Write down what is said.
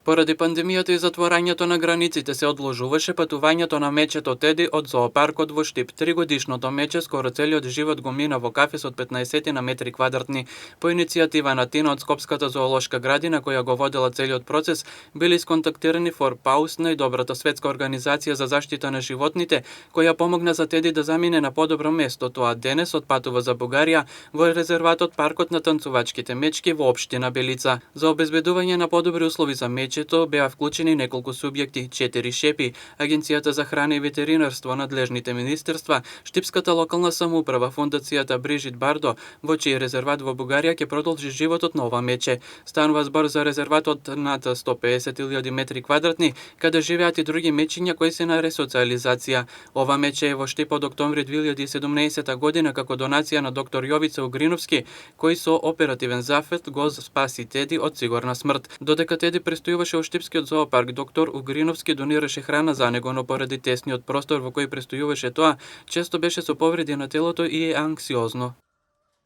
Поради пандемијата и затворањето на границите се одложуваше патувањето на мечето Теди од зоопаркот во Штип. Тригодишното мече скоро целиот живот го мина во кафес од 15 на метри квадратни. По иницијатива на Тина од Скопската зоолошка градина, која го водела целиот процес, били сконтактирани For Paws, најдобрата светска организација за заштита на животните, која помогна за Теди да замине на подобро место. Тоа денес отпатува за Бугарија во резерватот Паркот на танцувачките мечки во општина Белица. За обезбедување на подобри услови за мечето беа вклучени неколку субјекти, 4 шепи, Агенцијата за храна и ветеринарство, надлежните министерства, Штипската локална самоуправа, фондацијата Брижит Бардо, во чиј резерват во Бугарија ќе продолжи животот на ова мече. Станува збор за резерватот над 150.000 метри квадратни, каде живеат и други мечиња кои се на ресоциализација. Ова мече е во Штип од октомври 2017 година како донација на доктор Јовица Угриновски, кој со оперативен зафет го спаси Теди од сигурна смрт. Додека Теди престојуваше во Штипскиот зоопарк, доктор Угриновски донираше храна за него, но поради тесниот простор во кој престојуваше тоа, често беше со повреди на телото и е анксиозно.